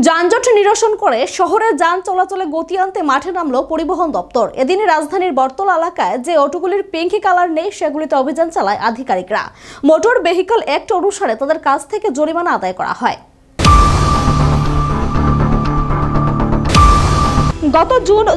যানজট নিরসন করে শহরের যান চলাচলে গতি আনতে মাঠে নামলো পরিবহন দপ্তর। এদিন রাজধানীর বটতলা এলাকায় যে অটোগুলির পিঙ্কি কালার নেই সেগুলিতে অভিযান চালায় আধিকারিকরা। মোটর ভেহিকল অ্যাক্ট অনুসারে তাদের কাছ থেকে জরিমানা আদায় করা হয়। গত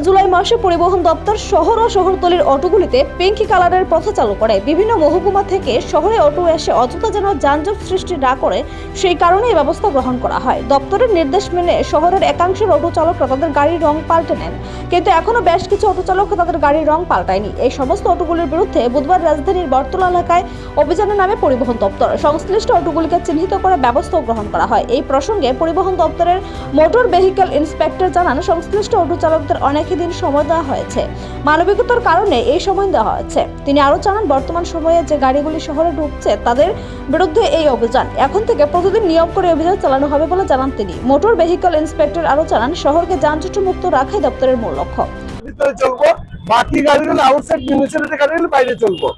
জুলাই মাসে পরিবহন দপ্তর শহর ও শহরতলির অটোগুলিতে পিঙ্কি কালারের প্রথা চালু করে। বিভিন্ন মহকুমা থেকে শহরে অটো এসে অযথা যেন যানজট সৃষ্টি না করে সেই কারণে এই ব্যবস্থা গ্রহণ করা হয়। দপ্তরের নির্দেশ মেনে শহরের একাংশের অটো চালকরা তাদের গাড়ির রং পাল্টে নেন, কিন্তু এখনো বেশ কিছু অটো চালক তাদের গাড়ির রং পাল্টায়নি। এই সমস্ত অটোগুলির বিরুদ্ধে বুধবার রাজধানীর বটতলা এলাকায় অভিযানের নামে পরিবহন দপ্তর সংশ্লিষ্ট অটোগুলিকে চিহ্নিত করে ব্যবস্থা গ্রহণ করা হয়। এই প্রসঙ্গে পরিবহন দপ্তরের মোটর ভেহিকল ইন্সপেক্টর জানান, সংশ্লিষ্ট অটো চালকদের অনেকই দিন সময় দেওয়া হয়েছে, মানবিকতার কারণে এই সময় দেওয়া হয়েছে। তিনি আরো জানান, বর্তমান সময়ে যে গাড়িগুলি শহরে ঢুকছে তাদের বিরুদ্ধে এই অভিযান এখন থেকে প্রতিদিন নিয়ম করে অভিযান চালানো হবে বলে জানান তিনি। মোটর ভেহিকল ইন্সপেক্টর আরো জানান, শহরকে যানজট মুক্ত রাখাই দপ্তরের মূল লক্ষ্য। ভিতরে চলবো, বাকি গাড়িগুলো আউটসাইড মিউনিসিপ্যালিটি গাড়িগুলো বাইরে চলবো।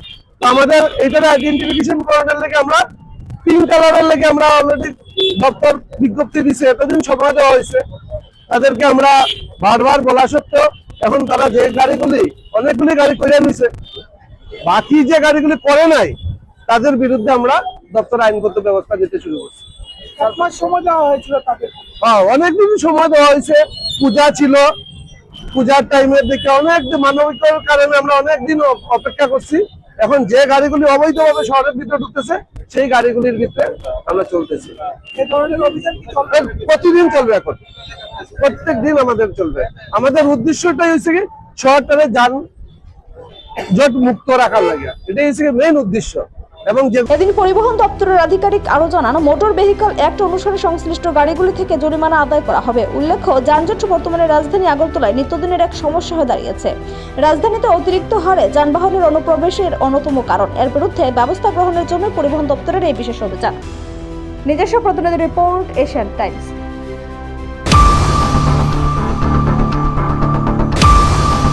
তো আমাদের এইটার আইডেন্টিফিকেশন করানোর লাগে আমরা পিঙ্ক কালারের লাগে আমরা অলরেডি দপ্তর বিজ্ঞপ্তি দিছে, এতদিন সময় দেওয়া হয়েছে। তাদেরকে আমরা বারবার বলা সত্ত্বেও এখন তারা যে গাড়িগুলি অনেকগুলি গাড়ি করে নিছে, বাকি যে গাড়িগুলি করে নাই তাদের বিরুদ্ধে আমরা দপ্তর আইনগত ব্যবস্থা নিতে শুরু করছি। সময় দেওয়া হয়েছিল তাদের, অনেকদিন সময় দেওয়া হয়েছে। পূজা ছিল, পূজার টাইমের দিকে অনেক মানবিকতার কারণে আমরা অনেকদিন অপেক্ষা করছি। এখন যে গাড়িগুলি অবৈধভাবে শহরের ভিতরে ঢুকতেছে সেই গাড়িগুলির ভিতরে আমরা চলতেছি। এই ধরনের অভিযান প্রতিদিন চলবে, এখন প্রত্যেক দিন আমাদের চলবে। আমাদের উদ্দেশ্যটাই হচ্ছে কি শহরটারে যানজট মুক্ত রাখার লাগে, এটাই হচ্ছে মেইন উদ্দেশ্য। এদিন পরিবহন দপ্তরের আধিকারিক আরো জানান, মোটর ভেহিকল অ্যাক্ট অনুসারে সংশ্লিষ্ট গাড়িগুলি থেকে জরিমানা আদায় করা হবে। উল্লেখ্য, যানজট বর্তমানে রাজধানী আগরতলায় নিত্যদিনের এক সমস্যা হয়ে দাঁড়িয়েছে। রাজধানীতে অতিরিক্ত হারে যানবাহনের অনুপ্রবেশের অন্যতম কারণ। এর বিরুদ্ধে ব্যবস্থা গ্রহণের জন্য পরিবহন দপ্তরের এই বিশেষ অভিযান। নিজস্ব প্রতিনিধি রিপোর্ট, এশিয়ান টাইমস।